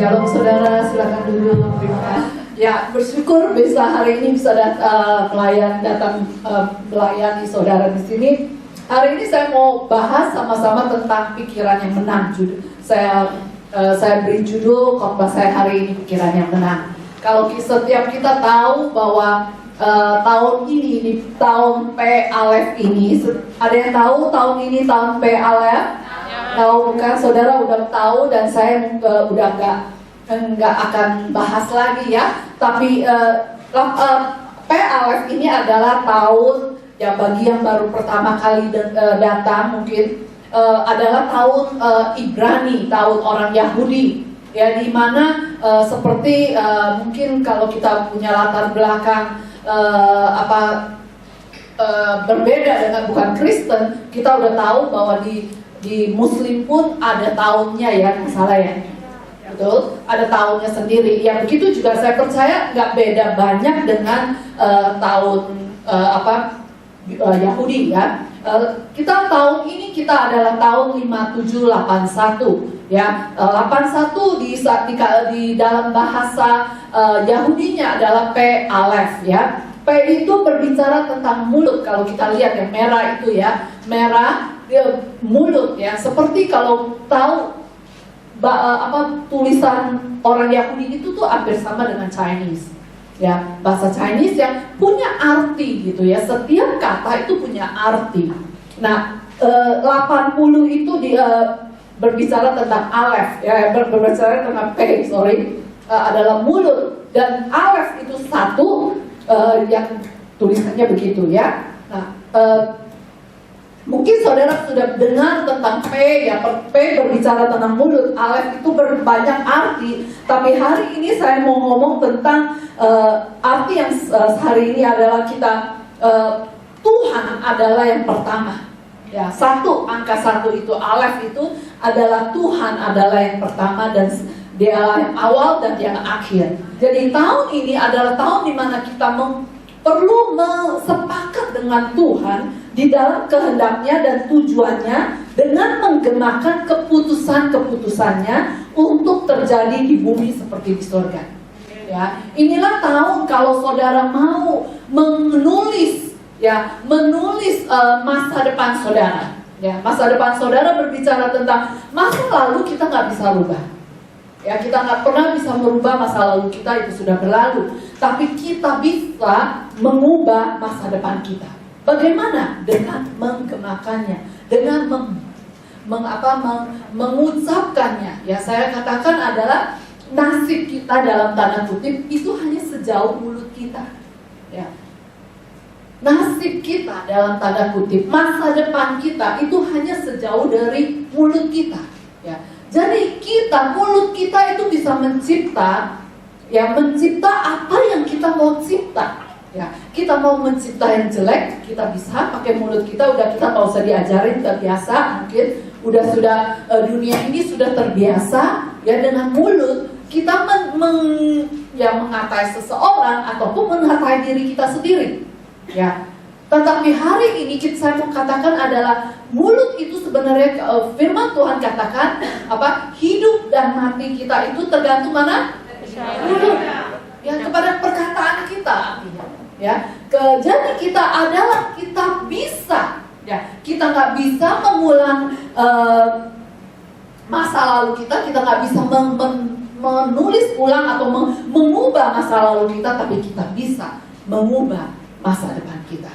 Shalom saudara, silakan duduk. Terima kasih. Ya, bersyukur bisa hari ini bisa datang melayani saudara di sini. Hari ini saya mau bahas sama-sama tentang pikiran yang menang. Saya beri judul khotbah saya hari ini, pikiran yang menang. Kalau setiap kita tahu bahwa tahun ini tahun P Alef ini, ada yang tahu tahun ini tahun P Alef? Tahu kan, saudara udah tahu, dan saya udah nggak akan bahas lagi ya. Tapi P Alef ini adalah tahun, ya bagi yang baru pertama kali datang mungkin, adalah tahun Ibrani, tahun orang Yahudi, ya, di mana seperti mungkin kalau kita punya latar belakang berbeda dengan bukan Kristen, kita udah tahu bahwa di Muslim pun ada tahunnya, ya, nggak salah ya, betul, ada tahunnya sendiri. Ya begitu juga saya percaya nggak beda banyak dengan tahun Yahudi, ya. Kita tahun ini kita adalah tahun 5781, ya. 81 di dalam bahasa Yahudinya adalah P Alef, ya. P itu berbicara tentang mulut. Kalau kita lihat yang merah itu, ya, merah mulut, ya. Seperti kalau tahu tulisan orang Yahudi itu tuh hampir sama dengan Chinese, ya, bahasa Chinese yang punya arti gitu, ya. Setiap kata itu punya arti. Nah, 80 itu berbicara tentang Alef, ya, berbicara tentang P, adalah mulut, dan Alef itu satu, yang tulisannya begitu, ya. Nah, mungkin saudara sudah dengar tentang P, ya. P berbicara tentang mulut, Alef itu berbanyak arti. Tapi hari ini saya mau ngomong tentang arti yang hari ini adalah kita, Tuhan adalah yang pertama, ya. Angka satu itu, Alef itu adalah Tuhan adalah yang pertama, dan Dia yang awal dan yang akhir. Jadi tahun ini adalah tahun dimana kita perlu sepakat dengan Tuhan di dalam kehendaknya dan tujuannya, dengan menggenakan keputusan-keputusannya untuk terjadi di bumi seperti di surga, ya. Inilah tahun kalau saudara mau menulis masa depan saudara, ya. Masa depan saudara berbicara tentang masa lalu kita nggak bisa rubah, ya. Kita nggak pernah bisa merubah masa lalu kita, itu sudah berlalu. Tapi kita bisa mengubah masa depan kita. Bagaimana? Dengan menggemakannya, dengan mengucapkannya. Ya, saya katakan adalah nasib kita dalam tanda kutip itu hanya sejauh mulut kita, ya. Nasib kita dalam tanda kutip, masa depan kita itu hanya sejauh dari mulut kita, ya. Jadi mulut kita itu bisa mencipta apa yang kita mau cipta, ya. Kita mau mencipta yang jelek, kita bisa pakai mulut kita. Kita nggak usah diajarin, udah biasa, mungkin sudah dunia ini sudah terbiasa, ya, dengan mulut kita mengatai seseorang ataupun mengatai diri kita sendiri, ya. Tetapi hari ini saya mau katakan adalah mulut itu sebenarnya, firman Tuhan katakan hidup dan mati kita itu tergantung mana? Mulut, ya, kepada perkataan kita, ya. Jadi kita bisa, ya, kita nggak bisa mengulang masa lalu kita nggak bisa menulis ulang atau mengubah masa lalu kita, tapi kita bisa mengubah masa depan kita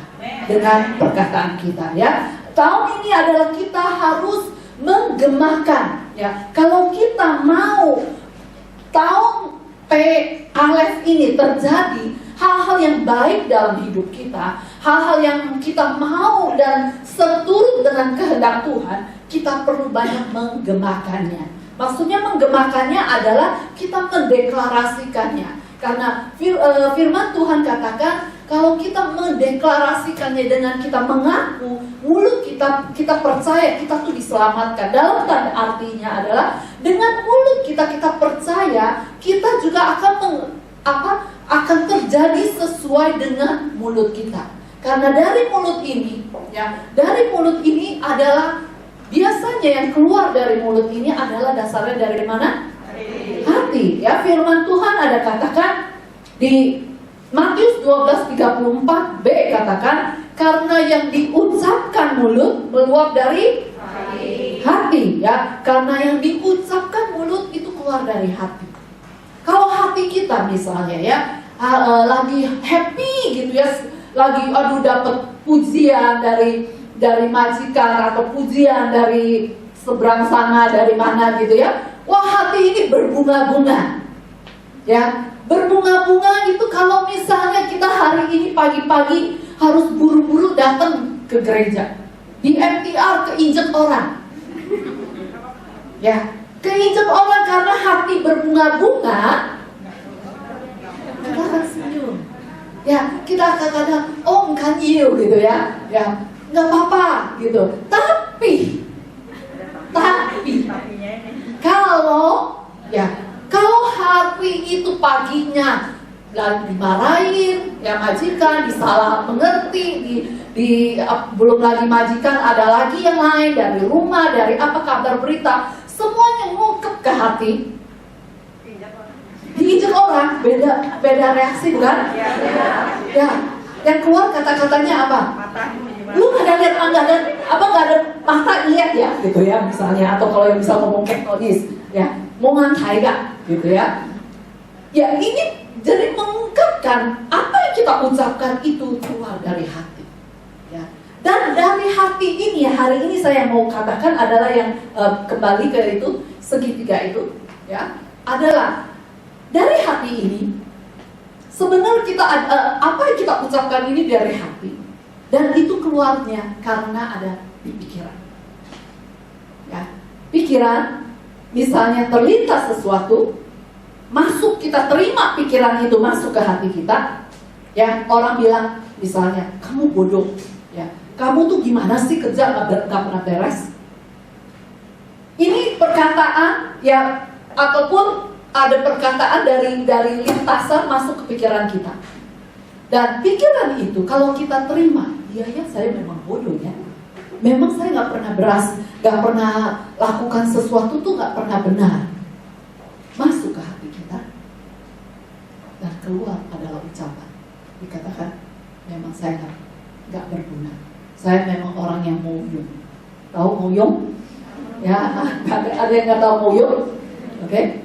dengan perkataan kita, ya. Tahun ini adalah kita harus menggemahkan, ya. Kalau kita mau tahun P Alef ini terjadi, hal-hal yang baik dalam hidup kita, hal-hal yang kita mau dan seturut dengan kehendak Tuhan, kita perlu banyak menggemahkannya. Maksudnya menggemahkannya adalah kita mendeklarasikannya. Karena firman Tuhan katakan, kalau kita mendeklarasikannya dengan kita mengaku, mulut kita percaya kita tuh diselamatkan. Dalam tanda artinya adalah dengan mulut kita percaya, kita juga akan terjadi sesuai dengan mulut kita. Karena dari mulut ini, ya, dari mulut ini adalah biasanya yang keluar dari mulut ini adalah dasarnya dari mana? Hati. hati. Ya, firman Tuhan ada katakan di Matius 12:34b katakan, karena yang diucapkan mulut meluap dari hati. Ya, karena yang diucapkan mulut itu keluar dari hati. Kalau hati kita misalnya ya lagi happy gitu ya, lagi dapat pujian dari majikan atau pujian dari seberang sana, dari mana gitu ya, wah hati ini berbunga-bunga. Ya, berbunga-bunga itu kalau misalnya kita hari ini pagi-pagi harus buru-buru datang ke gereja, di MTR keinjek orang. Ya, keinjek orang karena hati berbunga-bunga, kita akan senyum. Ya, kita kadang-kadang kan gitu ya, nggak apa-apa gitu. Tapi kalau hari itu paginya dimarahin, ya majikan, disalah mengerti, belum lagi majikan, ada lagi yang lain dari rumah, dari apa kabar berita, semuanya ngungkep ke hati. Diinjek orang, beda reaksi bukan? Ya, yang keluar kata-katanya apa? Lu nggak ada mata lihat ya, gitu ya misalnya, atau kalau yang bisa ngomong teknis, ya mau ngantai gak, gitu ya. Ya ini jadi mengungkapkan apa yang kita ucapkan itu keluar dari hati. Ya. Dan dari hati ini, hari ini saya mau katakan adalah yang kembali ke itu segitiga itu, ya, adalah dari hati ini. Sebenarnya kita apa yang kita ucapkan ini dari hati, dan itu keluarnya karena ada di pikiran. Ya, pikiran, misalnya terlintas sesuatu, masuk, kita terima pikiran itu masuk ke hati kita. Ya, orang bilang misalnya kamu bodoh, ya, kamu tuh gimana sih kerja nggak pernah beres. Ini perkataan ya, ataupun ada perkataan dari lintasan masuk ke pikiran kita. Dan pikiran itu kalau kita terima, iya ya saya memang bodoh ya, memang saya nggak pernah nggak pernah lakukan sesuatu tuh nggak pernah benar, masuk ke hati kita dan keluar adalah ucapan. Dikatakan memang saya nggak berguna, saya memang orang yang moyong. Tahu moyong? Ya, ada yang nggak tahu moyong? Oke?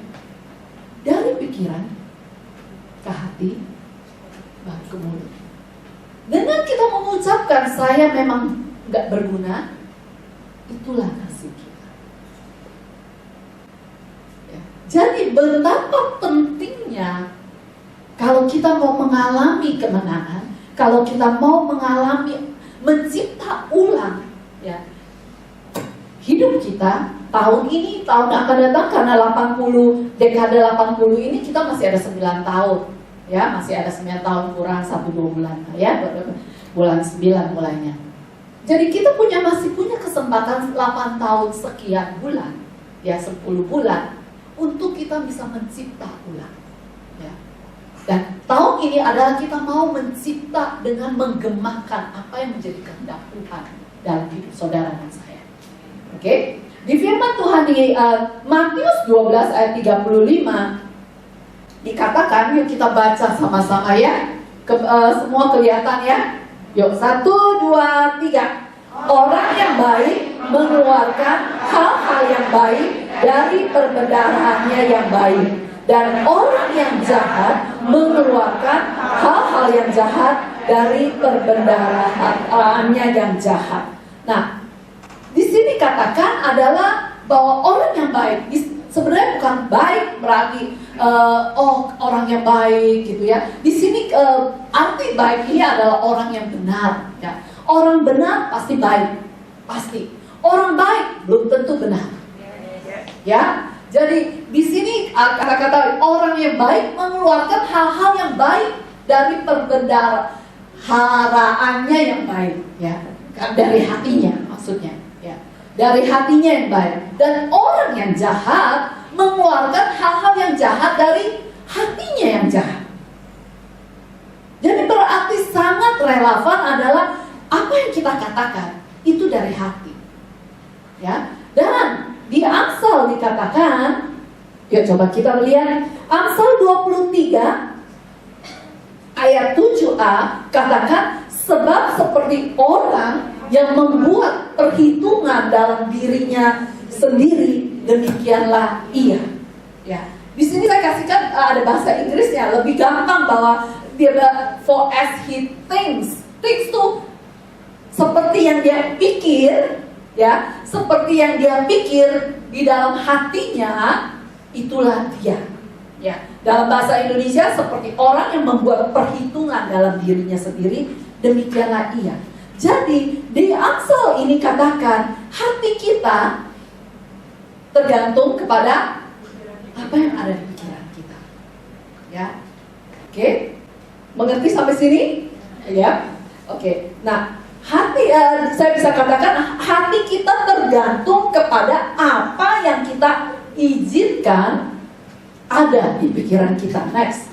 Dari pikiran ke hati, baru ke mulut. Dengan kita mengucapkan saya memang nggak berguna, itulah kasih kita. Ya. Jadi betapa pentingnya kalau kita mau mengalami kemenangan, kalau kita mau mengalami mencipta ulang, ya, hidup kita. Tahun ini, tahun akan datang, karena 80, dekade 80 ini kita masih ada 9 tahun. Ya, masih ada 9 tahun kurang 1-2 bulan. Ya, bulan 9 mulainya. Jadi kita masih punya kesempatan 8 tahun sekian bulan. Ya, 10 bulan. Untuk kita bisa mencipta ulang. Ya. Dan tahun ini adalah kita mau mencipta dengan menggemakan apa yang menjadi kehendak Tuhan dalam hidup saudara dan saya. Oke? Di firman Tuhan di Matius 12 ayat 35 dikatakan, yuk kita baca sama-sama ya, semua kelihatan ya. Yuk 1, 2, 3. Orang yang baik mengeluarkan hal-hal yang baik dari perbendaharaannya yang baik, dan orang yang jahat mengeluarkan hal-hal yang jahat dari perbendaharaannya yang jahat. Nah, di sini katakan adalah bahwa orang yang baik, sebenarnya bukan baik berarti orang yang baik gitu ya. Di sini arti baik ini adalah orang yang benar. Ya. Orang benar pasti baik, pasti. Orang baik belum tentu benar. Ya, jadi di sini kata-kata orang yang baik mengeluarkan hal-hal yang baik dari perbendaharaannya yang baik, ya, dari hatinya maksudnya. Dari hatinya yang baik. Dan orang yang jahat mengeluarkan hal-hal yang jahat dari hatinya yang jahat. Jadi berarti sangat relevan adalah apa yang kita katakan itu dari hati. Ya. Dan di Amsal dikatakan, Yuk coba kita lihat Amsal 23 ayat 7a, katakan, sebab seperti orang yang membuat perhitungan dalam dirinya sendiri, demikianlah ia. Ya, di sini saya kasihkan ada bahasa Inggrisnya lebih gampang, bahwa dia for as he thinks. Thinks tuh seperti yang dia pikir, ya, seperti yang dia pikir di dalam hatinya, itulah dia. Ya, dalam bahasa Indonesia seperti orang yang membuat perhitungan dalam dirinya sendiri, demikianlah ia. Jadi di Amsal ini katakan hati kita tergantung kepada apa yang ada di pikiran kita. Ya, oke, mengerti sampai sini? Ya, oke. Nah, hati, saya bisa katakan hati kita tergantung kepada apa yang kita izinkan ada di pikiran kita. Next,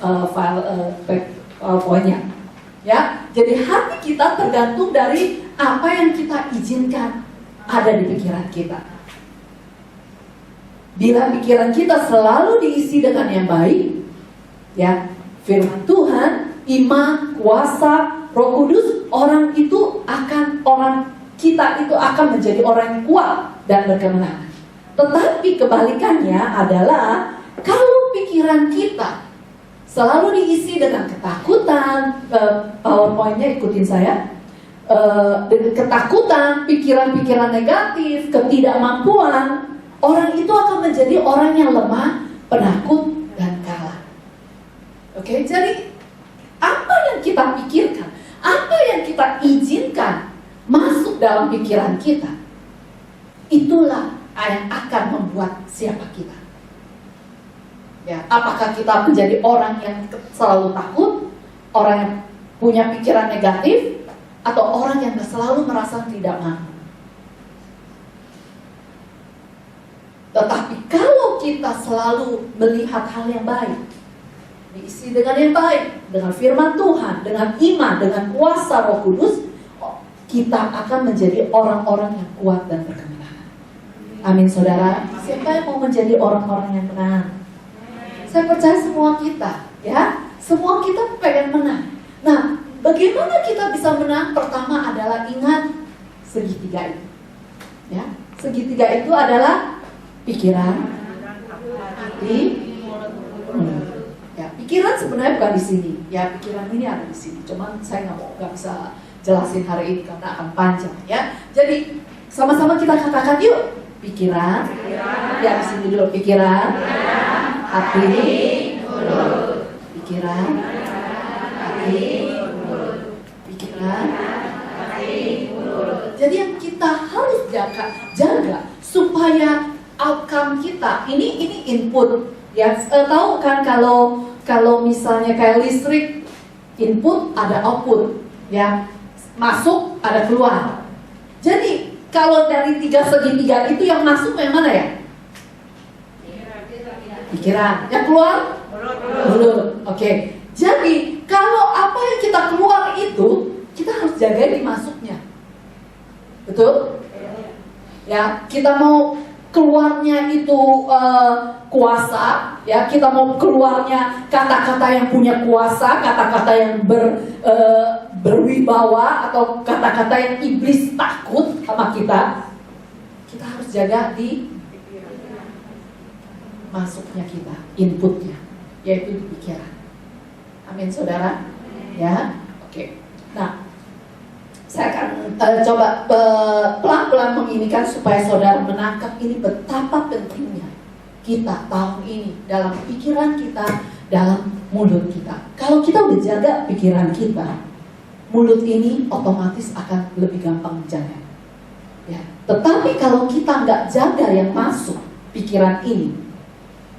poinnya. Ya, jadi hati kita tergantung dari apa yang kita izinkan ada di pikiran kita. Bila pikiran kita selalu diisi dengan yang baik, ya, firman Tuhan, iman, kuasa, Roh Kudus, orang kita itu akan menjadi orang yang kuat dan berkemenangan. Tetapi kebalikannya adalah kalau pikiran kita selalu diisi dengan ketakutan, PowerPoint-nya ikutin saya, dengan ketakutan, pikiran-pikiran negatif, ketidakmampuan, orang itu akan menjadi orang yang lemah, penakut, dan kalah. Oke, jadi apa yang kita pikirkan, apa yang kita izinkan masuk dalam pikiran kita, itulah yang akan membuat siapa kita. Ya, apakah kita menjadi orang yang selalu takut, orang yang punya pikiran negatif, atau orang yang selalu merasa tidak mampu. Tetapi kalau kita selalu melihat hal yang baik, diisi dengan yang baik, dengan firman Tuhan, dengan iman, dengan kuasa Roh Kudus, kita akan menjadi orang-orang yang kuat dan berkemenangan. Amin, saudara. Siapa yang mau menjadi orang-orang yang menang? Saya percaya semua kita, ya, semua kita pengen menang. Nah, bagaimana kita bisa menang? Pertama adalah ingat segitiga itu. Ya, segitiga itu adalah pikiran, hati, mulut. Ya, pikiran sebenarnya bukan di sini. Ya, pikiran ini ada di sini. Cuman saya nggak bisa jelasin hari ini karena akan panjang. Ya, jadi sama-sama kita katakan yuk. Pikiran, ya di sini dulu, pikiran, hati, mulut. Pikiran, hati, mulut. Pikiran, hati, mulut. Jadi yang kita harus jaga supaya outcome kita ini input. Ya, tahu kan kalau misalnya kayak listrik, input ada output, ya, masuk ada keluar. Jadi kalau dari tiga segitiga itu yang masuk yang mana ya? Pikiran. Yang keluar? Mulut. Oke. Jadi kalau apa yang kita keluar itu kita harus jaga di masuknya. Betul? Ya, kita mau keluarnya itu kuasa, ya, kita mau keluarnya kata-kata yang punya kuasa, kata-kata yang berwibawa, atau kata-kata yang iblis takut sama kita harus jaga di masuknya kita, inputnya, yaitu di pikiran. Amin, saudara. Ya, oke. Nah, saya akan coba pelan-pelan menginikan supaya saudara menangkap ini betapa pentingnya kita tahun ini dalam pikiran kita, dalam mulut kita. Kalau kita udah jaga pikiran kita, mulut ini otomatis akan lebih gampang menjaga. Ya. Tetapi kalau kita nggak jaga yang masuk pikiran ini,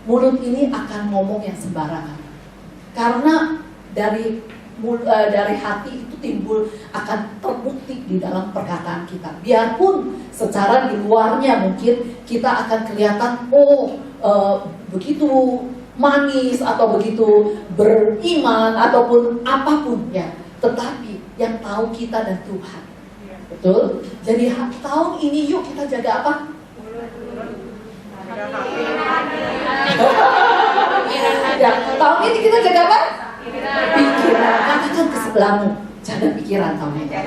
mulut ini akan ngomong yang sembarangan. Karena dari hati itu timbul akan terbukti di dalam perkataan kita. Biarpun secara di luarnya mungkin kita akan kelihatan begitu manis atau begitu beriman ataupun apapun ya. Tetapi yang tahu kita dan Tuhan. Betul? Jadi tahun ini yuk kita jaga apa? Ya, tahun ini kita jaga apa? Pikiran. Katakan ke sebelahmu, jaga pikiran tahun ini.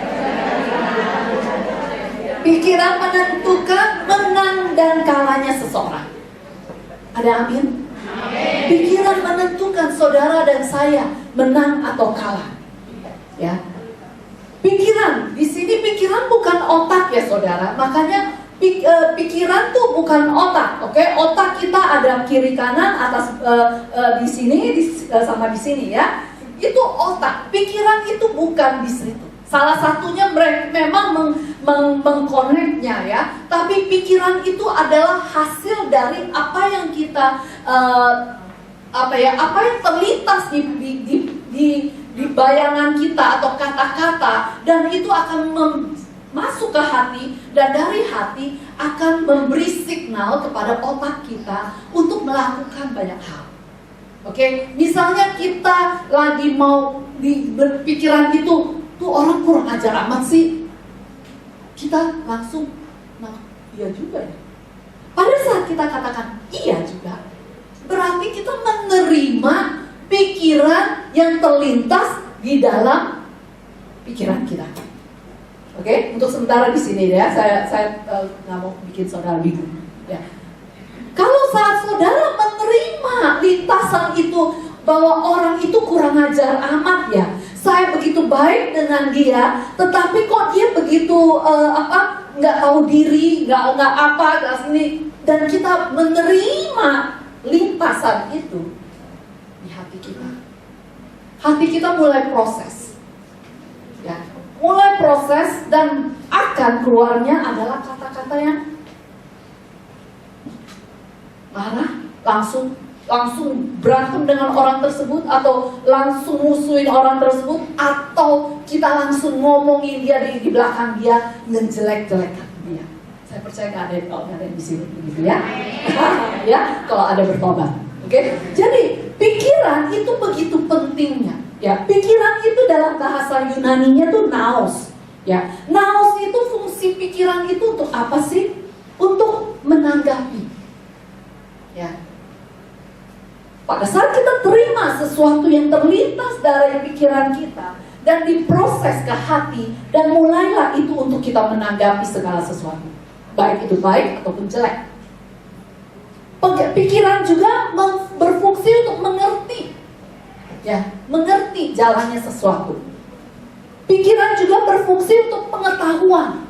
Pikiran menentukan menang dan kalahnya seseorang. Ada amin? Pikiran menentukan saudara dan saya menang atau kalah. Ya. Pikiran, di sini pikiran bukan otak ya saudara. Makanya pikiran tuh bukan otak, oke? Otak kita ada kiri kanan, atas di sini sama di sini ya. Itu otak. Pikiran itu bukan di situ. Salah satunya memang mengkoneknya ya. Tapi pikiran itu adalah hasil dari apa yang kita apa yang terlintas di bayangan kita atau kata-kata, dan itu akan masuk ke hati, dan dari hati akan memberi signal kepada otak kita untuk melakukan banyak hal. Oke, misalnya kita lagi mau berpikiran itu, tuh orang kurang ajar amat sih, kita langsung, nah iya juga ya. Pada saat kita katakan iya juga, berarti kita menerima pikiran yang terlintas di dalam pikiran kita. Oke, untuk sementara di sini ya, saya nggak mau bikin saudara bingung. Ya. Kalau saat saudara menerima lintasan itu bahwa orang itu kurang ajar amat ya, saya begitu baik dengan dia, tetapi kok dia begitu nggak tahu diri, nggak sini, dan kita menerima limpasan itu di hati kita. Hati kita mulai proses, ya, mulai proses, dan akan keluarnya adalah kata-kata yang marah, langsung berantem dengan orang tersebut, atau langsung musuhin orang tersebut, atau kita langsung ngomongin dia di belakang dia, ngejelek-jelekan dia. Saya percaya nggak ada di sini begitu ya. Ya, kalau ada bertobat. Oke? Jadi pikiran itu begitu pentingnya. Ya, pikiran itu dalam bahasa Yunaninya tuh naos. Ya, naos itu fungsi pikiran itu untuk apa sih? Untuk menanggapi. Ya. Pada saat kita terima sesuatu yang terlintas dari pikiran kita dan diproses ke hati, dan mulailah itu untuk kita menanggapi segala sesuatu, baik itu baik ataupun jelek. Pikiran juga berfungsi untuk mengerti, ya, mengerti jalannya sesuatu. Pikiran juga berfungsi untuk pengetahuan.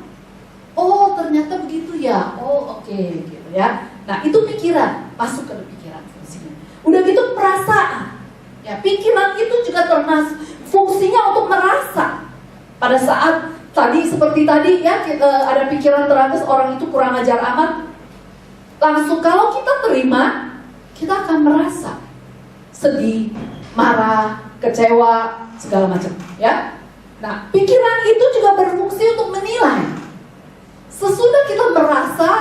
Oh, ternyata begitu ya. Oh, oke, gitu ya. Nah, itu pikiran, masuk ke pikiran fungsinya. Udah gitu perasaan. Ya, pikiran itu juga termasuk fungsinya untuk merasa. Pada saat tadi seperti tadi ya, ada pikiran teratas orang itu kurang ajar amat. Langsung kalau kita terima, kita akan merasa sedih, marah, kecewa, segala macam, ya. Nah, pikiran itu juga berfungsi untuk menilai. Sesudah kita merasa,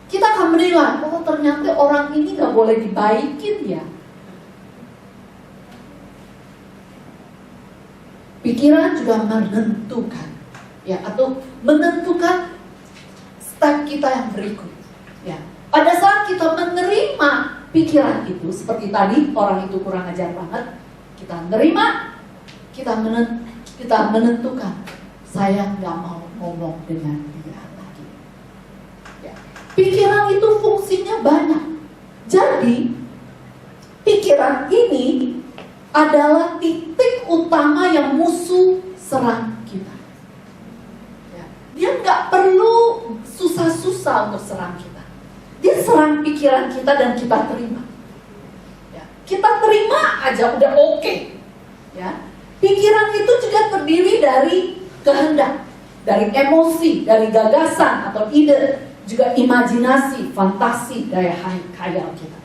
kita akan menilai, oh ternyata orang ini gak boleh dibaikin ya. Pikiran juga menentukan, ya, atau menentukan step kita yang berikut, ya. Pada saat kita menerima pikiran itu, seperti tadi orang itu kurang ajar banget, kita menerima, kita menentukan, saya nggak mau ngomong dengan dia lagi. Ya. Pikiran itu fungsinya banyak. Jadi pikiran ini adalah titik utama yang musuh serang kita. Ya. Dia nggak perlu susah-susah untuk serang kita. Dia serang pikiran kita dan kita terima. Ya. Kita terima aja udah oke. Ya. Pikiran itu juga terdiri dari kehendak, dari emosi, dari gagasan atau ide, juga imajinasi, fantasi, daya khayal kita.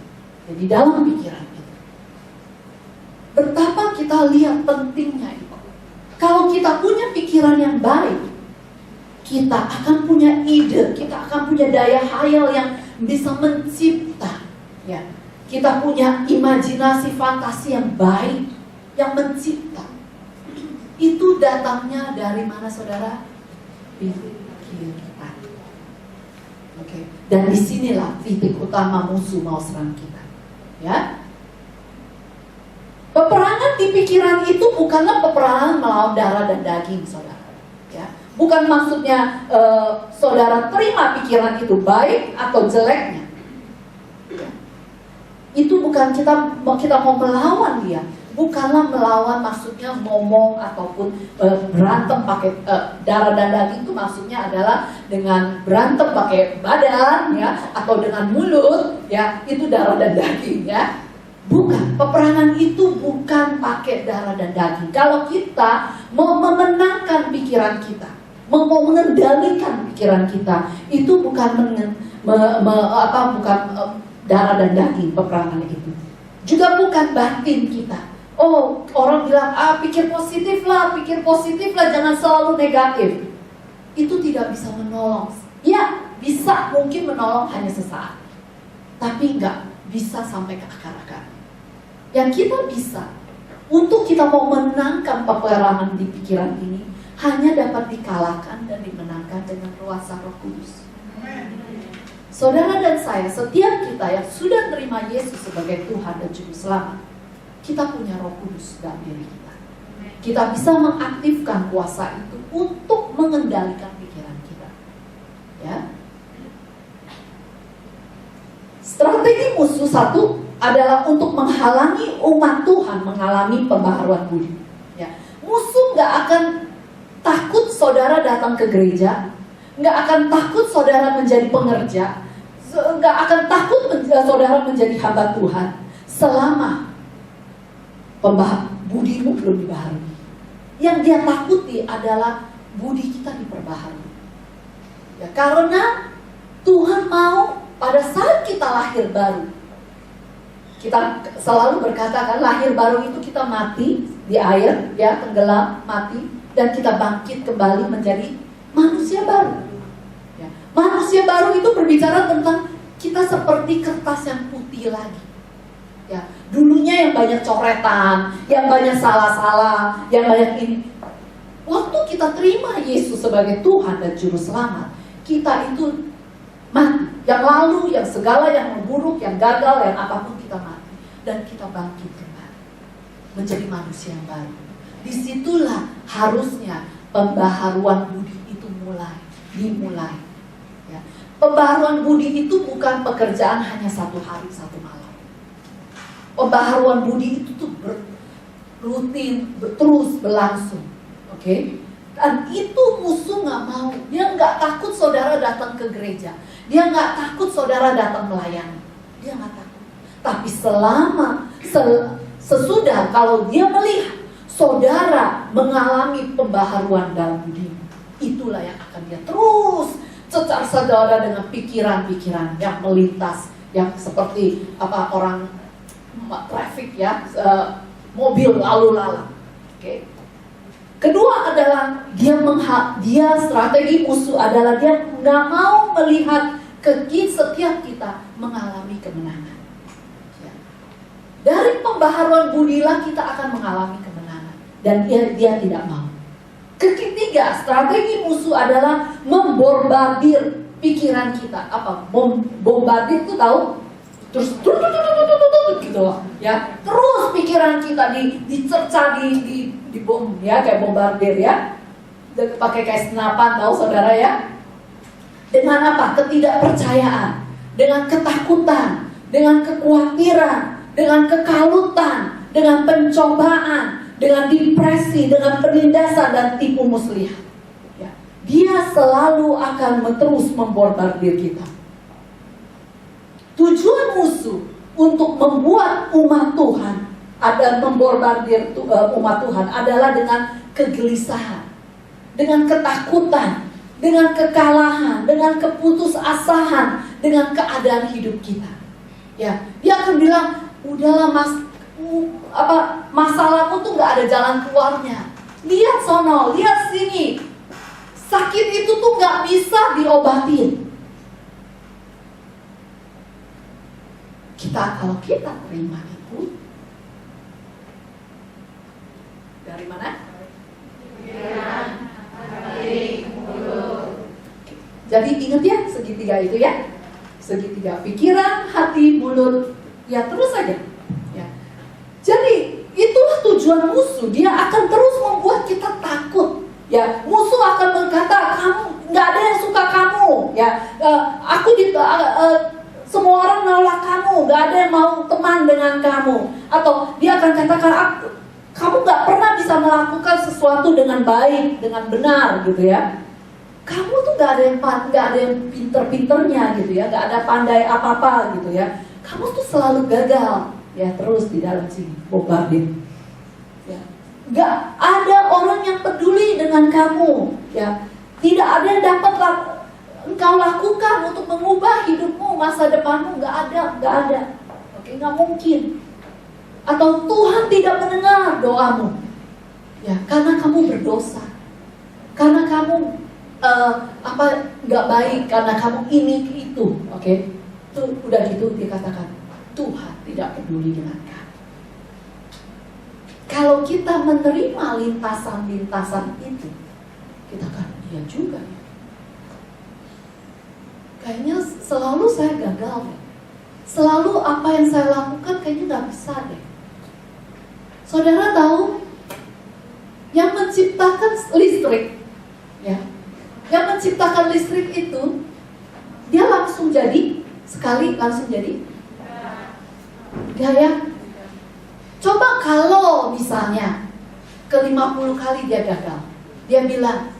Jadi dalam pikiran kita. Betapa kita lihat pentingnya itu. Kalau kita punya pikiran yang baik, kita akan punya ide, kita akan punya daya khayal yang bisa mencipta, ya. Kita punya imajinasi fantasi yang baik, yang mencipta. Itu datangnya dari mana saudara? Pikiran kita. Oke. Dan disinilah titik utama musuh mau serang kita. Ya. Peperangan di pikiran itu bukanlah peperangan melawan darah dan daging, saudara. Ya. Bukan maksudnya saudara terima pikiran itu baik atau jeleknya. Ya. Itu bukan kita mau melawan dia. Bukanlah melawan maksudnya ngomong ataupun berantem pakai darah dan daging, itu maksudnya adalah dengan berantem pakai badan ya, atau dengan mulut ya, itu darah dan daging ya. Bukan, peperangan itu bukan pakai darah dan daging. Kalau kita mau memenangkan pikiran kita, mau mengendalikan pikiran kita, itu bukan darah dan daging peperangan itu. Juga bukan batin kita. Oh, orang bilang, pikir positif lah, jangan selalu negatif. Itu tidak bisa menolong. Ya, bisa mungkin menolong hanya sesaat, tapi nggak bisa sampai ke akar-akar. Yang kita bisa, untuk kita mau menangkan peperangan di pikiran ini, hanya dapat dikalahkan dan dimenangkan dengan kuasa Roh Kudus. Saudara dan saya, setiap kita yang sudah terima Yesus sebagai Tuhan dan Juru Selamat, kita punya Roh Kudus dalam diri kita. Kita bisa mengaktifkan kuasa itu untuk mengendalikan pikiran kita. Ya. Strategi musuh satu adalah untuk menghalangi umat Tuhan mengalami pembaharuan budi. Ya. Musuh nggak akan takut saudara datang ke gereja, nggak akan takut saudara menjadi pengerja, nggak akan takut saudara menjadi hamba Tuhan selama budimu belum dibaharui. Yang dia takuti adalah budi kita diperbaharui. Ya, karena Tuhan mau pada saat kita lahir baru, kita selalu berkata kan, lahir baru itu kita mati di air, ya, tenggelam, mati, dan kita bangkit kembali menjadi manusia baru. Ya. Manusia baru itu berbicara tentang kita seperti kertas yang putih lagi. Ya, dulunya yang banyak coretan, yang banyak salah-salah, yang banyak ini. Waktu kita terima Yesus sebagai Tuhan dan Juru Selamat, kita itu mati. Yang lalu, yang segala yang buruk, yang gagal, yang apapun kita mati. Dan kita bangkit kembali menjadi manusia yang baru. Disitulah harusnya pembaharuan budi itu dimulai. Ya. Pembaharuan budi itu bukan pekerjaan hanya satu hari, satu malam. Pembaharuan budi itu tuh rutin, terus berlangsung. Oke? Dan itu musuh nggak mau. Dia nggak takut saudara datang ke gereja. Dia nggak takut saudara datang melayani. Dia nggak takut. Tapi sesudah kalau dia melihat saudara mengalami pembaharuan dalam budi, itulah yang akan dia terus cecar saudara dengan pikiran-pikiran yang melintas, yang seperti orang traffic ya, mobil lalu lalang. Oke. Kedua adalah dia strategi musuh adalah dia nggak mau melihat setiap kita mengalami kemenangan. Ya. Dari pembaharuan budilah kita akan mengalami kemenangan, dan dia tidak mau. Ketiga, strategi musuh adalah membombardir pikiran kita. Apa? Bombardir itu tahu? Terus gitu loh, ya. Terus pikiran kita dicerca, di bom, ya, kayak bombardir ya. Pakai kayak senapan, tahu saudara ya? Dengan apa? Ketidakpercayaan, dengan ketakutan, dengan kekhawatiran, dengan kekalutan, dengan pencobaan, dengan depresi, dengan penindasan dan tipu muslihat. Ya. Dia selalu akan terus membombardir kita. Tujuan musuh untuk membuat umat Tuhan membombardir umat Tuhan adalah dengan kegelisahan, dengan ketakutan, dengan kekalahan, dengan keputusasaan, dengan keadaan hidup kita. Ya, dia akan bilang, udahlah masalahmu tuh nggak ada jalan keluarnya. Lihat sono, lihat sini, sakit itu tuh nggak bisa diobatin. Kalau kita terima itu, dari mana? Jadi ingat ya, segitiga itu ya. Segitiga pikiran, hati, mulut, Ya terus saja. Ya. Jadi itulah tujuan musuh. Dia akan terus membuat kita takut. Ya, musuh akan berkata, kamu nggak ada yang suka kamu. Ya, semua orang nolak kamu, nggak ada yang mau teman dengan kamu. Atau dia akan katakan, kamu nggak pernah bisa melakukan sesuatu dengan baik, dengan benar, gitu ya. Kamu tuh nggak ada yang pinter-pinternya, gitu ya, nggak ada pandai apa-apa, gitu ya. Kamu tuh selalu gagal, ya terus di dalam sini bombardir. Ya, nggak ada orang yang peduli dengan kamu, ya. Tidak ada yang dapat engkau lakukan untuk mengubah hidupmu, masa depanmu, nggak ada. Oke, nggak mungkin. Atau Tuhan tidak mendengar doamu, ya, karena kamu berdosa, karena kamu nggak baik, karena kamu ini itu, oke? Itu udah gitu dikatakan Tuhan tidak peduli dengan kamu. Kalau kita menerima lintasan-lintasan itu, kita kan iya juga ya. Kayaknya selalu saya gagal deh. Selalu apa yang saya lakukan kayaknya nggak bisa deh. Saudara tahu, yang menciptakan listrik, ya, yang menciptakan listrik itu, dia langsung jadi, sekali langsung jadi? Enggak ya? Coba kalau misalnya ke 50 kali dia gagal, dia bilang,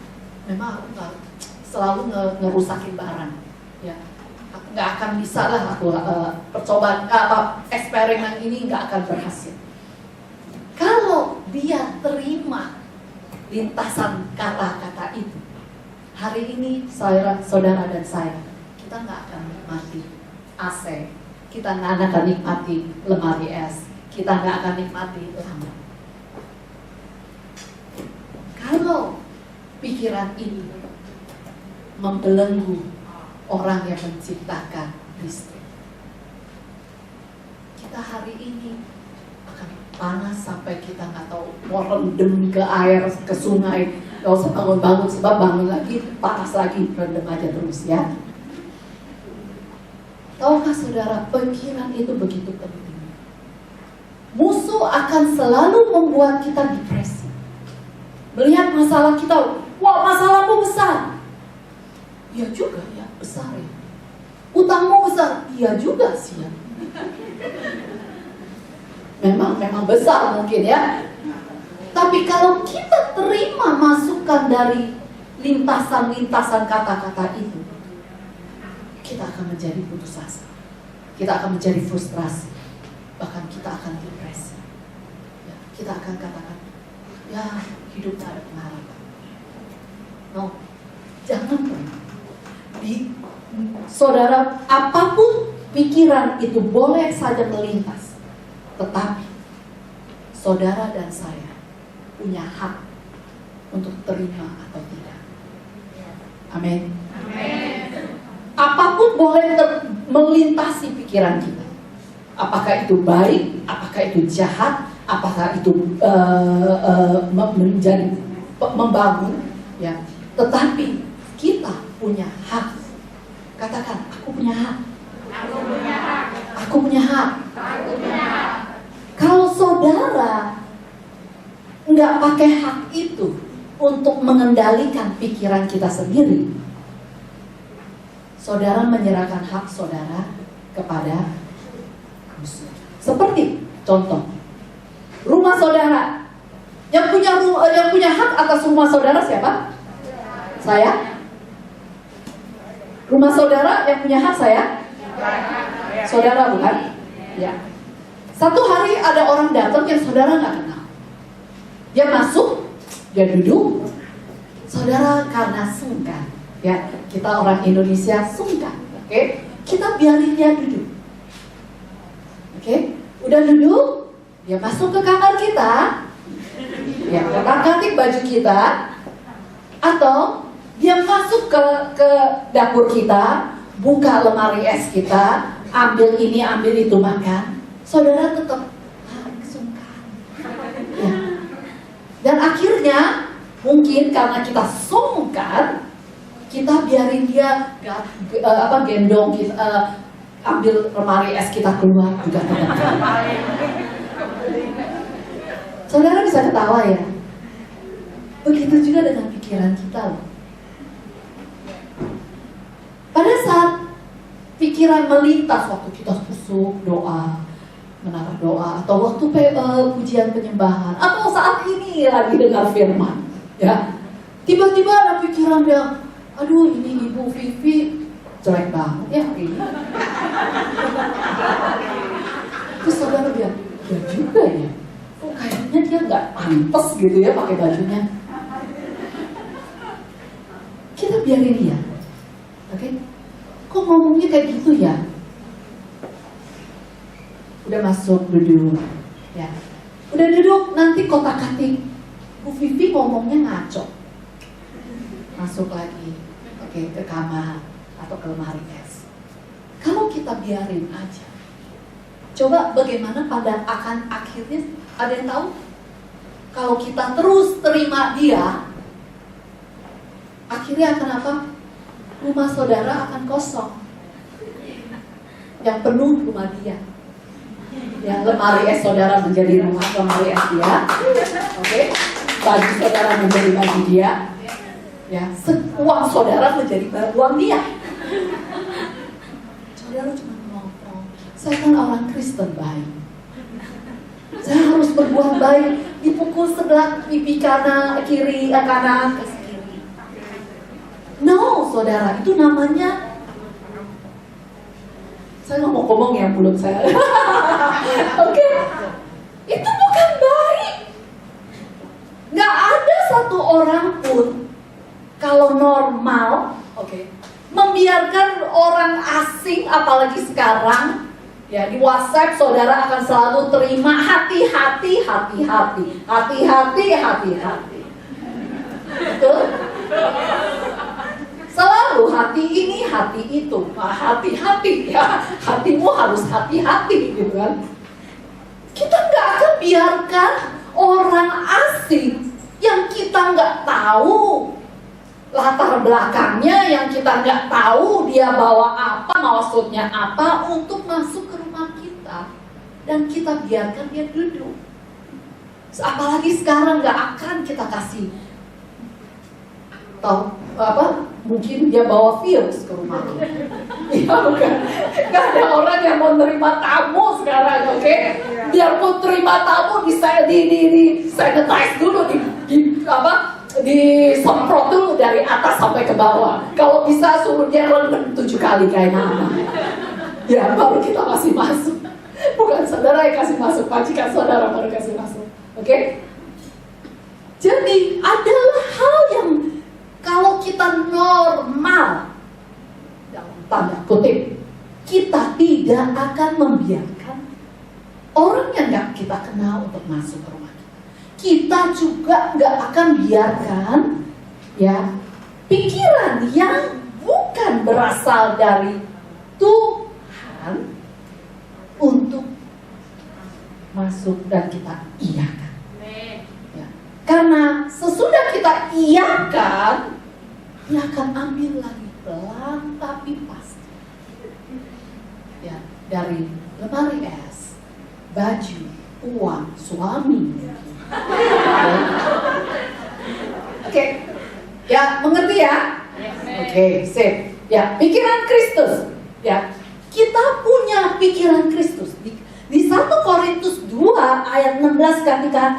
memang aku nggak selalu ngerusakin barang, ya, nggak akan bisa lah aku percobaan eksperimen ini nggak akan berhasil. Kalau dia terima lintasan kata-kata itu, hari ini saudara dan saya, kita nggak akan nikmati AC, kita nggak akan nikmati lemari es, kita nggak akan nikmati lampu. Kalau pikiran ini membelenggu orang yang menciptakan listrik, kita hari ini akan panas sampai kita nggak tahu mau rendem ke air, ke sungai, nggak usah bangun-bangun, sebab bangun lagi panas lagi, rendem aja terus ya. Tahukah saudara, pikiran itu begitu penting. Musuh akan selalu membuat kita depresi. Melihat masalah kita, wah masalahmu besar. Iya juga ya, besar ya. Utangmu besar, iya juga sih ya. Memang besar mungkin ya. Tapi kalau kita terima masukan dari lintasan-lintasan kata-kata itu, kita akan menjadi putus asa. Kita akan menjadi frustrasi. Bahkan kita akan depresi. Ya, kita akan katakan, ya hidup tak ada pengharapan. No, jangan pernah. Saudara, apapun pikiran itu boleh saja melintas. Tetapi saudara dan saya punya hak untuk terima atau tidak. Amin. Apapun boleh melintasi pikiran kita. Apakah itu baik, apakah itu jahat, apakah itu menjadi membangun, ya. Tetapi kita punya hak. Katakan, aku punya hak. Aku punya hak. Aku punya hak. Aku punya hak. Kalau saudara nggak pakai hak itu untuk mengendalikan pikiran kita sendiri, saudara menyerahkan hak saudara kepada musuh. Seperti contoh, rumah saudara, yang punya hak atas rumah saudara siapa? Saya. Rumah saudara yang punya hak saya? Saudara bukan? Ya. Satu hari ada orang datang yang saudara nggak kenal. Dia masuk, dia duduk. Saudara karena sungkan, ya, kita orang Indonesia sungkan, oke? Kita biarin dia duduk, oke? Udah duduk, dia masuk ke kamar kita, ya, ganti baju kita, atau dia masuk ke dapur kita, buka lemari es kita, ambil ini, ambil itu, makan. Saudara tetap sungkan. Ya. Dan akhirnya, mungkin karena kita sungkan, kita biarin dia gendong kita, ambil lemari es kita keluar juga teman-teman. Saudara bisa ketawa ya. Begitu juga dengan pikiran kita loh. Pada saat pikiran melintas waktu kita kusuk doa, menara doa, atau waktu pujian penyembahan, atau saat ini lagi dengar firman, ya, tiba-tiba ada pikiran yang, aduh ini Ibu Vivi jelek banget ya hari ini. Terus saudara bilang, ya juga ya, kok kayaknya dia nggak pantas gitu ya pakai bajunya. Kita biarin dia, oke? Kok ngomongnya kayak gitu ya? Udah masuk, duduk, ya. Udah duduk, nanti kotak-katik. Bu Vivi ngomongnya ngaco. Masuk lagi, oke, ke kamar atau ke lemari es. Kalau kita biarin aja, coba bagaimana pada akan akhirnya, ada yang tahu? Kalau kita terus terima dia, akhirnya akan apa? Rumah saudara akan kosong. Yang penuh rumah dia. Ya, lemari es saudara menjadi lemari es dia. Oke. Baju saudara menjadi baju dia. Ya, uang saudara menjadi uang dia. Saudara cuma ngomong, saya kan orang Kristen baik. Saya harus berbuat baik. Dipukul sebelah pipi kanan, kiri, kanan, ke kiri. No, saudara, itu namanya, saya ngomong-ngomong ya mulut saya. Oke, itu bukan baik. Gak ada satu orang pun kalau normal, membiarkan orang asing, apalagi sekarang, ya di WhatsApp saudara akan selalu terima hati-hati, hati-hati, hati-hati, hati-hati. Betul? Selalu hati ini, hati itu, hati-hati ya, hatimu harus hati-hati gitu kan. Kita nggak akan biarkan orang asing yang kita nggak tahu latar belakangnya, yang kita nggak tahu dia bawa apa, maksudnya apa, untuk masuk ke rumah kita dan kita biarkan dia duduk. Apalagi sekarang nggak akan kita kasih tahu apa, mungkin dia bawa virus ke rumah kita. Ya bukan, nggak ada orang yang mau nerima tamu sekarang, oke? Biarpun terima tamu di sanitize dulu, disemprot dulu dari atas sampai ke bawah. Kalau bisa suruh dia rendam 7 kali kayak nama. Ya baru kita kasih masuk. Bukan saudara yang kasih masuk, majikan saudara baru kasih masuk. Oke? Jadi adalah hal yang kalau kita normal, dalam tanda kutip, kita tidak akan membiarkan orang yang gak kita kenal untuk masuk ke rumah kita. Kita juga gak akan biarkan ya pikiran yang bukan berasal dari Tuhan untuk masuk dan kita iakan. Ya. Karena sesudah kita iakan, dia akan ambil lagi pelan tapi pasti. Ya, dari lemari es, baju, uang, suami. Oke, ya mengerti ya? Oke, sip. Ya, pikiran Kristus. Ya, kita punya pikiran Kristus. Di 1 Korintus 2 ayat 16 katakan,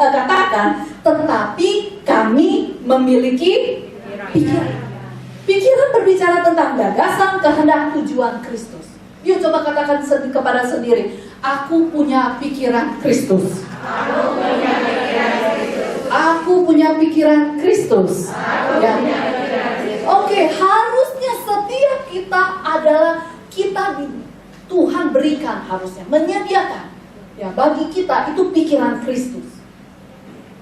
tetapi kami memiliki pikiran. Pikiran berbicara tentang gagasan, kehendak, tujuan Kristus. Yuk coba katakan kepada sendiri, aku punya pikiran Kristus. Aku punya pikiran Kristus. Ya. Oke, harusnya setiap kita adalah Tuhan berikan, harusnya menyediakan ya bagi kita itu pikiran Kristus.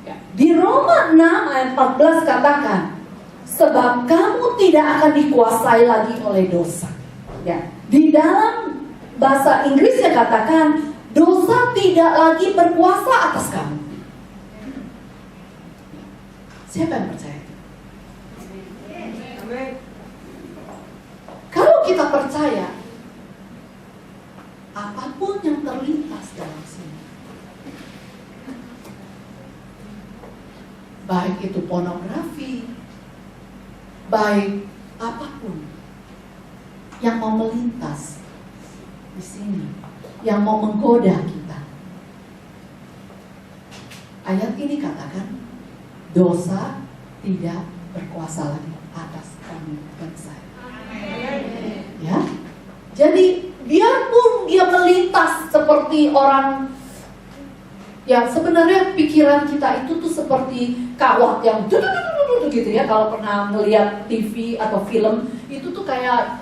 Ya. Di Roma 6 ayat 14 katakan, sebab kamu tidak akan dikuasai lagi oleh dosa. Ya. Di dalam bahasa Inggrisnya katakan, dosa tidak lagi berkuasa atas kamu. Siapa yang percaya? Kalau kita percaya, baik itu pornografi, baik apapun yang mau melintas di sini, yang mau menggoda kita. Ayat ini katakan, dosa tidak berkuasa lagi atas kamu dan saya. Ya, jadi biarpun dia melintas seperti orang, ya sebenarnya pikiran kita itu tuh seperti kawat yang gitu ya. Kalau pernah melihat TV atau film itu tuh kayak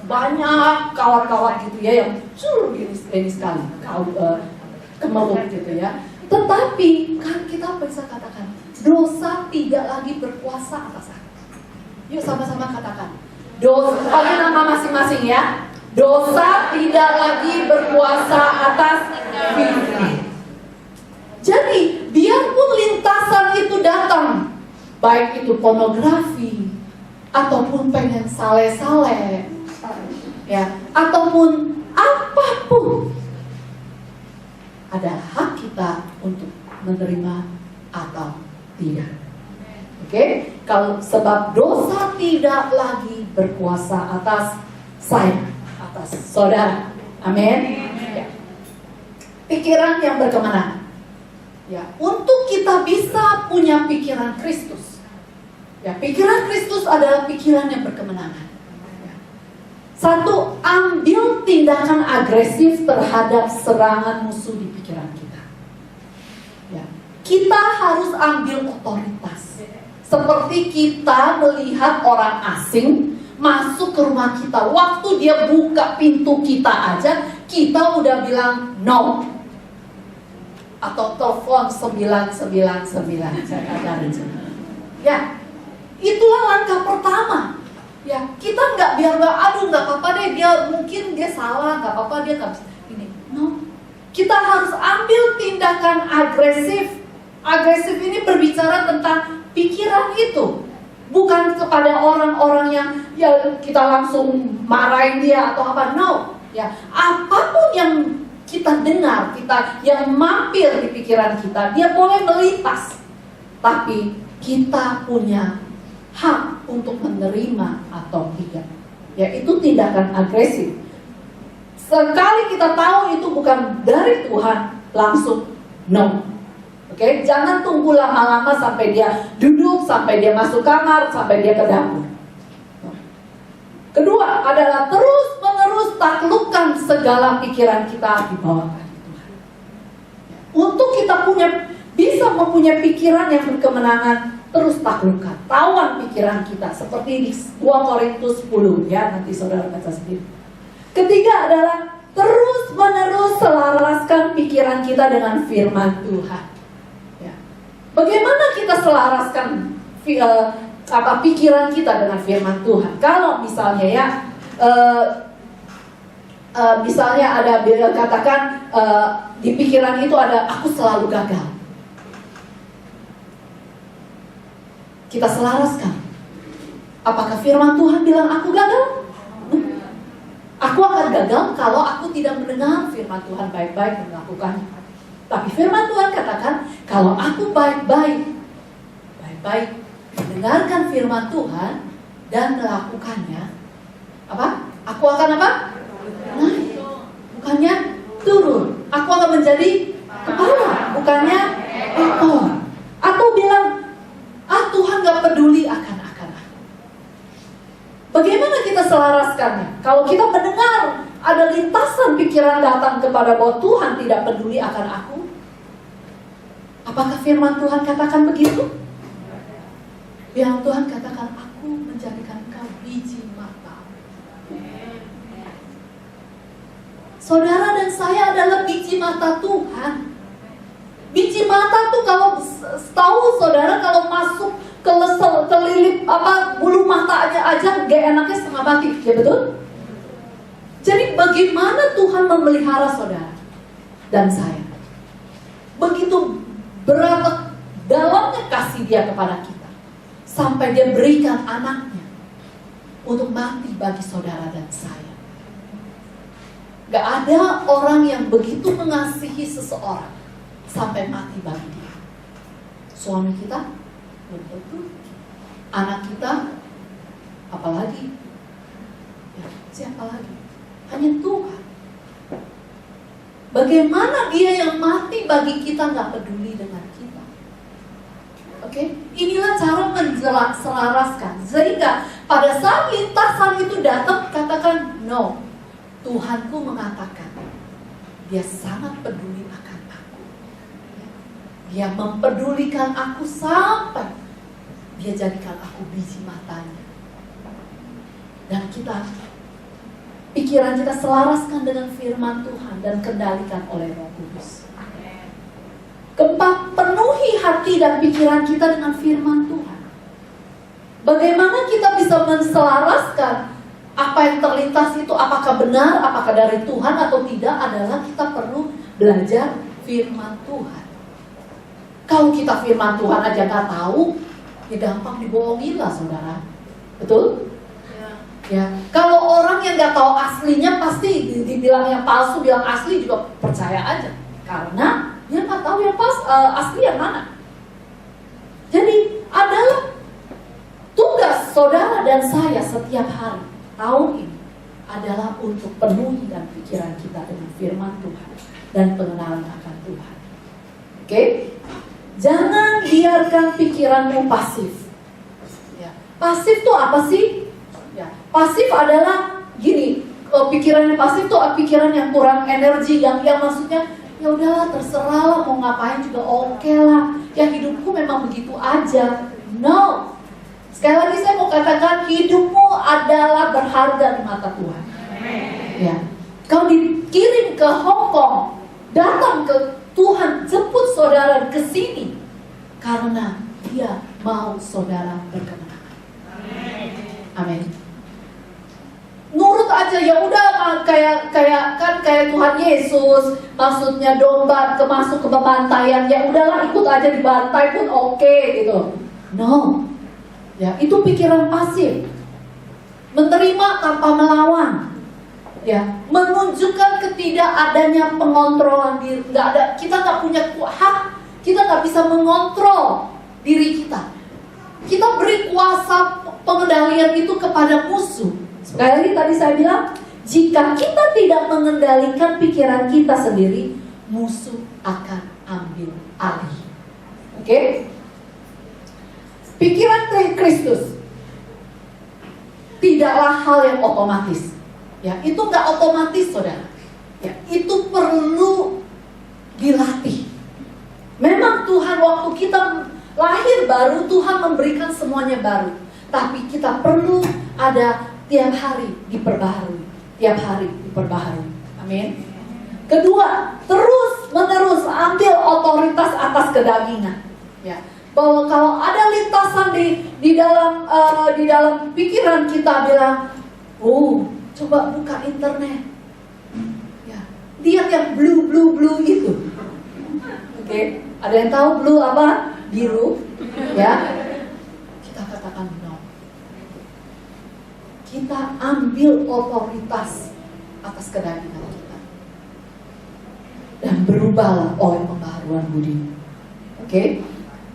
banyak kawat-kawat gitu ya yang gini sekali kemelut gitu ya. Tetapi kan kita bisa katakan dosa tidak lagi berkuasa atas aku. Yuk sama-sama katakan, dosa, pakai nama masing-masing ya. Dosa tidak lagi berkuasa atas diri. Jadi biarpun lintasan itu datang, baik itu pornografi ataupun pengen sale-sale, ya, ataupun apapun, adalah hak kita untuk menerima atau tidak. Oke? Kalau sebab dosa tidak lagi berkuasa atas saya, atas saudara. Amin. Ya. Pikiran yang berkemenangan. Ya, untuk kita bisa punya pikiran Kristus. Ya, pikiran Kristus adalah pikiran yang berkemenangan. Satu, ambil tindakan agresif terhadap serangan musuh di pikiran kita. Ya, kita harus ambil otoritas. Seperti kita melihat orang asing masuk ke rumah kita. Waktu dia buka pintu kita aja, kita udah bilang no. Atau telepon 999. Saya ajarin. Ya, itulah langkah pertama. Ya, kita nggak biar aduh nggak apa-apa deh, dia mungkin dia salah, nggak apa-apa dia nggak bisa ini. No, kita harus ambil tindakan agresif. Agresif ini berbicara tentang pikiran itu, bukan kepada orang-orang yang ya kita langsung marahin dia atau apa. No, ya apapun yang kita dengar, kita yang mampir di pikiran kita, dia boleh melintas, tapi kita punya hak untuk menerima atau tidak. Ya, itu tindakan agresif. Sekali kita tahu itu bukan dari Tuhan, langsung no. Oke, jangan tunggu lama-lama sampai dia duduk, sampai dia masuk kamar, sampai dia ke dapur. Kedua adalah terus-menerus taklukkan segala pikiran kita di bawah kaki Tuhan. Untuk kita bisa mempunyai pikiran yang berkemenangan, terus taklukkan, tawan pikiran kita seperti di 2 Korintus 10 ya, nanti saudara baca sendiri. Ketiga adalah terus menerus selaraskan pikiran kita dengan firman Tuhan. Ya. Bagaimana kita selaraskan pikiran kita dengan firman Tuhan? Kalau misalnya ya, misalnya ada katakan di pikiran itu ada aku selalu gagal. Kita selaraskan. Apakah firman Tuhan bilang aku gagal? Aku akan gagal kalau aku tidak mendengar firman Tuhan baik-baik dan melakukannya. Tapi firman Tuhan katakan, kalau aku baik-baik mendengarkan firman Tuhan dan melakukannya, apa? Aku akan apa? Naik. Bukannya turun. Aku akan menjadi kepala, bukannya ekor. Atau bilang, Tuhan gak peduli akan aku. Bagaimana kita selaraskannya? Kalau kita mendengar ada lintasan pikiran datang kepada bahwa Tuhan tidak peduli akan aku, apakah firman Tuhan katakan begitu? Yang Tuhan katakan, aku menjadikan kau biji mata. Saudara dan saya adalah biji mata Tuhan. Biji mata tuh kalau tahu saudara, kalau masuk ke kelilip bulu matanya aja gak enaknya setengah mati, ya betul? Jadi bagaimana Tuhan memelihara saudara dan saya? Begitu berapa dalamnya kasih dia kepada kita, sampai dia berikan anaknya untuk mati bagi saudara dan saya. Gak ada orang yang begitu mengasihi seseorang sampai mati bagi dia. Suami kita, Belum tentu. Anak kita, apalagi? Ya, siapa lagi? Hanya Tuhan. Bagaimana Dia yang mati bagi kita nggak peduli dengan kita? Oke, inilah cara menselaraskan. Sehingga pada saat lintasan itu datang, katakan no. Tuhanku mengatakan Dia sangat peduli akan aku. Dia mempedulikan aku sampai Dia jadikan aku biji matanya. Dan pikiran kita selaraskan dengan firman Tuhan dan kendalikan oleh Roh Kudus. Keempat, penuhi hati dan pikiran kita dengan firman Tuhan. Bagaimana kita bisa menselaraskan apa yang terlintas itu, apakah benar, apakah dari Tuhan atau tidak, adalah kita perlu belajar firman Tuhan. Kalau kita firman Tuhan aja nggak tahu, ya gampang dibohongin lah, saudara. Betul? Ya. Kalau orang yang nggak tahu aslinya, pasti dibilang yang palsu, bilang asli juga percaya aja. Karena dia nggak tahu yang asli yang mana. Jadi adalah tugas saudara dan saya setiap hari tahun ini adalah untuk penuhi dan pikiran kita dengan firman Tuhan dan pengenalan akan Tuhan. Oke? Jangan biarkan pikiranmu pasif. Ya. Pasif itu apa sih? Ya. Pasif adalah gini, pikiran yang pasif itu pikiran yang kurang energi, yang maksudnya ya udahlah terserah lah, mau ngapain juga oke lah. Ya hidupku memang begitu aja. No. Sekali lagi saya mau katakan, hidupmu adalah berharga di mata Tuhan. Ya. Kau dikirim ke Hong Kong, datang ke Tuhan jemput saudara ke sini karena Dia mau saudara berkemenangan. Amin. Nurut aja ya udah, kayak Tuhan Yesus, maksudnya domba masuk ke pembantaian, ya udahlah ikut aja dibantai pun oke gitu. No. Ya, itu pikiran pasif. Menerima tanpa melawan. Ya, menunjukkan ketidakadanya pengontrolan diri. Kita nggak punya hak, kita nggak bisa mengontrol diri kita. Kita beri kuasa pengendalian itu kepada musuh. Sekali lagi tadi saya bilang, jika kita tidak mengendalikan pikiran kita sendiri, musuh akan ambil alih. Oke? Pikiran Kristus tidaklah hal yang otomatis. Ya, itu nggak otomatis, saudara. Ya, itu perlu dilatih. Memang Tuhan waktu kita lahir baru, Tuhan memberikan semuanya baru. Tapi kita perlu ada tiap hari diperbaharui, tiap hari diperbaharui. Amin. Kedua, terus menerus ambil otoritas atas kedagingan. Ya. Bahwa kalau ada lintasan di dalam pikiran kita bilang, coba buka internet, ya, lihat yang blue itu. Oke, ada yang tahu blue apa? Biru, ya. Kita katakan no. Kita ambil otoritas atas kedagingan kita dan berubahlah oleh pembaharuan budi. Oke.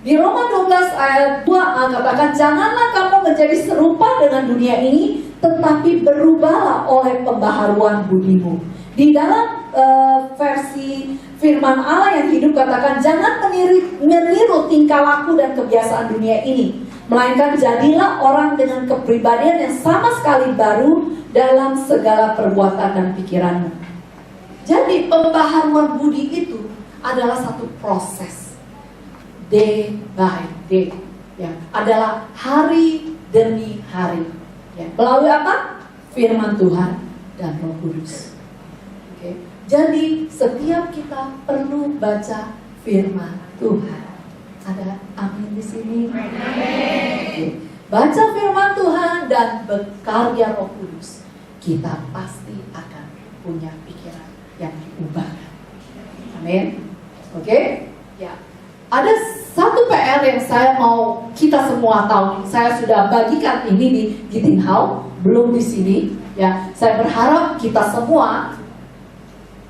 Di Roma 12 ayat 2 katakan, janganlah kamu menjadi serupa dengan dunia ini, tetapi berubahlah oleh pembaharuan budimu. Di dalam versi firman Allah yang hidup katakan, jangan meniru tingkah laku dan kebiasaan dunia ini, melainkan jadilah orang dengan kepribadian yang sama sekali baru dalam segala perbuatan dan pikiranmu. Jadi pembaharuan budi itu adalah satu proses. Day by day, ya, adalah hari demi hari, ya, melalui apa? Firman Tuhan dan Roh Kudus. Oke. Jadi setiap kita perlu baca firman Tuhan. Ada amin di sini? Oke. Baca firman Tuhan dan berkarya Roh Kudus, kita pasti akan punya pikiran yang diubahkan. Amin. Oke? Ya. Ada satu PR yang saya mau kita semua tahu. Saya sudah bagikan ini di Giting Hall, belum di sini. Ya, saya berharap kita semua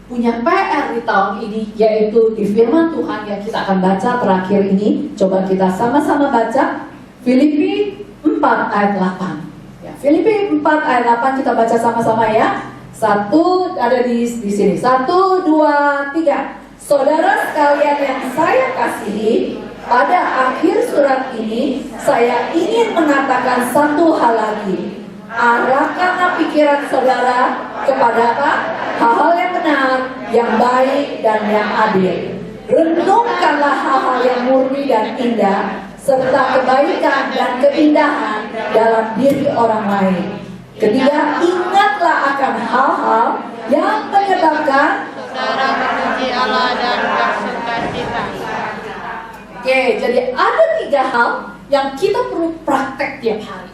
punya PR di tahun ini, yaitu di firman Tuhan yang kita akan baca terakhir ini. Coba kita sama-sama baca Filipi 4 ayat 8. Ya, Filipi 4 ayat 8 kita baca sama-sama ya. Satu, ada di sini. 1, 2, 3. Saudara sekalian yang saya kasihi, pada akhir surat ini saya ingin mengatakan satu hal lagi. Arahkanlah pikiran saudara kepada apa? Hal-hal yang benar, yang baik, dan yang adil. Renungkanlah hal-hal yang murni dan indah, serta kebaikan dan keindahan dalam diri orang lain. Ketiga, ingatlah akan hal-hal yang menyebabkan saudara memuji Allah dan bersukacita. Oke, jadi ada 3 hal yang kita perlu praktek tiap hari.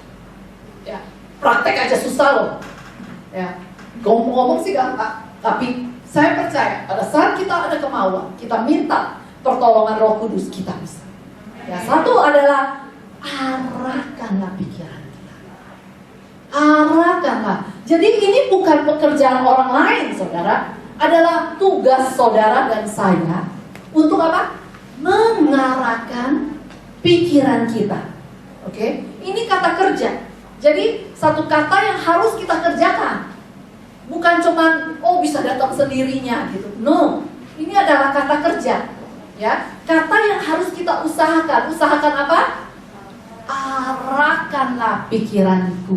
Ya, praktek aja susah loh. Ya, ngomong-ngomong sih gampang, tapi saya percaya pada saat kita ada kemauan, kita minta pertolongan Roh Kudus, kita bisa. Ya, satu adalah arahkanlah pikiran kita. Arahkanlah. Jadi ini bukan pekerjaan orang lain, saudara. Adalah tugas saudara dan saya untuk apa? Mengarahkan pikiran kita. Oke? Ini kata kerja. Jadi satu kata yang harus kita kerjakan. Bukan cuman bisa datang sendirinya gitu. No. Ini adalah kata kerja. Ya, kata yang harus kita usahakan. Usahakan apa? Arahkanlah pikiranku.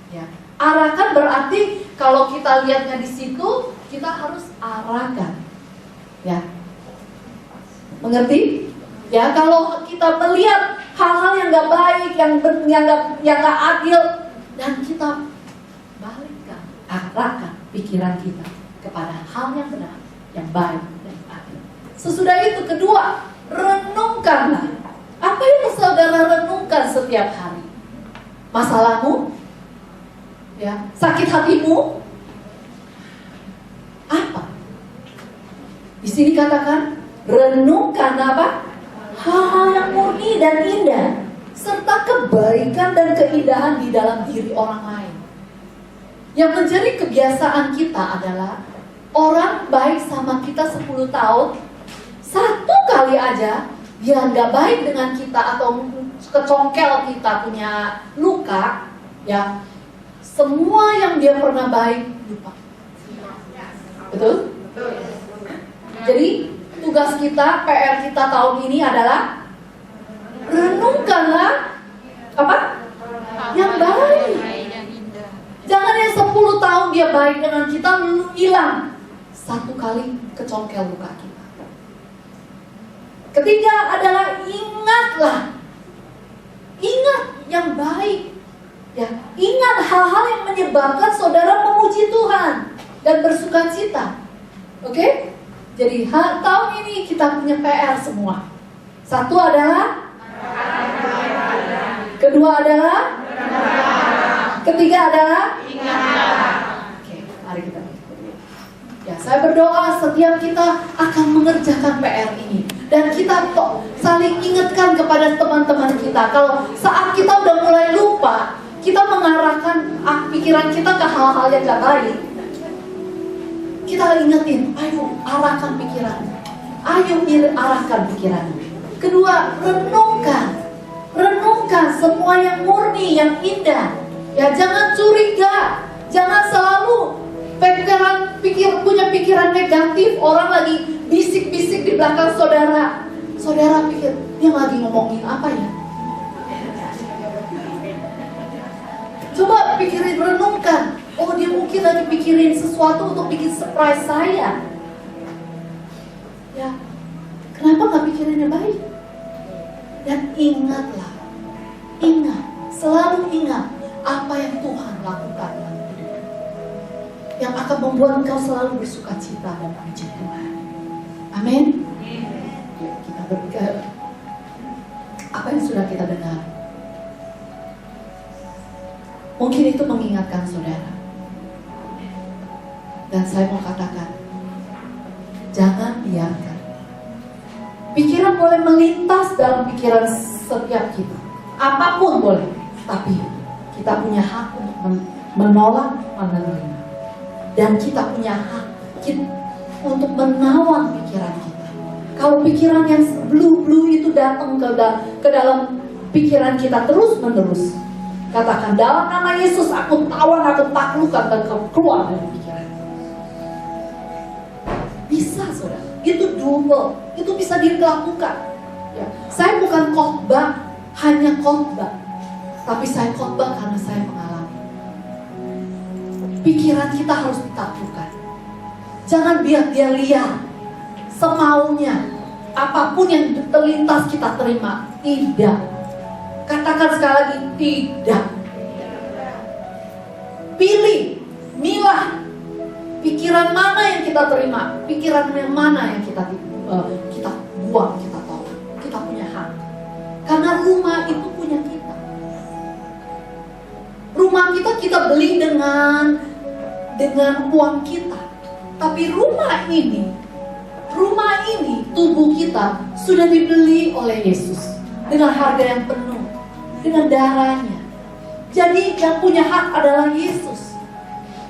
Ya. Arahkan berarti kalau kita lihatnya di situ, kita harus arahkan. Ya. Mengerti? Ya, kalau kita melihat hal-hal yang gak baik, yang gak adil, dan kita balikkan, arahkan pikiran kita kepada hal yang benar, yang baik, dan adil. Sesudah itu kedua, renungkanlah. Apa yang saudara renungkan setiap hari? Masalahmu? Ya, sakit hatimu? Apa? Di sini katakan renungkan apa? Hal-hal yang murni dan indah, serta kebaikan dan keindahan di dalam diri orang lain. Yang menjadi kebiasaan kita adalah orang baik sama kita 10 tahun, satu kali aja dia nggak baik dengan kita atau kecongkel kita punya luka, ya semua yang dia pernah baik lupa. Betul? Jadi tugas kita, PR kita tahun ini adalah renungkanlah apa? Yang baik. Jangan yang 10 tahun dia baik dengan kita lalu hilang satu kali kecongkel luka kita. Ketiga adalah ingatlah. Ingat yang baik. Ya, ingat hal-hal yang menyebabkan saudara memuji Tuhan dan bersukacita. Oke? Jadi tahun ini kita punya PR semua. Satu adalah, kedua adalah, ketiga adalah, oke, mari kita. Ya, saya berdoa setiap kita akan mengerjakan PR ini. Dan kita saling ingatkan kepada teman-teman kita. Kalau saat kita udah mulai lupa, kita mengarahkan pikiran kita ke hal-hal yang gak baik, kita ingetin, ayo arahkan pikiran. Ayo arahkan pikiran. Kedua, renungkan. Renungkan semua yang murni, yang indah. Ya, jangan curiga. Jangan selalu punya pikiran negatif. Orang lagi bisik-bisik di belakang saudara. Saudara pikir, dia lagi ngomongin apa ya? Coba pikirin, renungkan. Oh, dia mungkin lagi pikirin sesuatu untuk bikin surprise saya. Ya, kenapa gak pikirinnya baik? Dan ingatlah, selalu ingat apa yang Tuhan lakukan dalam hidup, yang akan membuat engkau selalu bersukacita dan memuji Tuhan. Amin. Ya, kita berdoa. Apa yang sudah kita dengar, mungkin itu mengingatkan saudara. Dan saya mau katakan, jangan biarkan pikiran boleh melintas dalam pikiran setiap kita, apapun boleh, tapi kita punya hak untuk menolak, menerima. Dan kita punya hak untuk menawan pikiran kita. Kalau pikiran yang blue itu datang ke dalam pikiran kita terus menerus, katakan dalam nama Yesus, aku tawan, aku taklukkan, dan kau keluar dari pikiran. Bisa saudara, itu doable, itu bisa dilakukan. Ya. Saya bukan khotbah, hanya khotbah, tapi saya khotbah karena saya mengalami. Pikiran kita harus ditaklukkan. Jangan biar dia liar, semaunya, apapun yang terlintas kita terima. Tidak. Katakan sekali lagi, tidak. Pilih, milah. Pikiran mana yang kita terima, pikiran yang mana yang kita buang, kita tolak. Kita punya hak. Karena rumah itu punya kita. Rumah kita beli dengan uang kita. Tapi rumah ini, tubuh kita sudah dibeli oleh Yesus dengan harga yang penuh, dengan darahnya. Jadi yang punya hak adalah Yesus,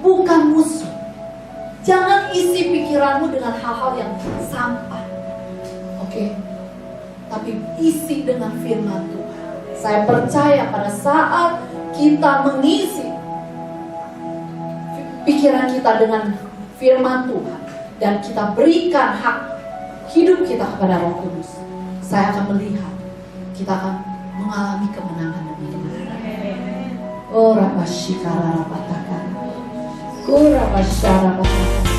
bukan musuh. Jangan isi pikiranmu dengan hal-hal yang sampah, oke? Tapi isi dengan firman Tuhan. Saya percaya pada saat kita mengisi pikiran kita dengan firman Tuhan dan kita berikan hak hidup kita kepada Roh Kudus, saya akan melihat kita akan mengalami kemenangan demi kemenangan. Oh, Rabbashikara Rabbataka. Oh, Rabbashara Rabbataka.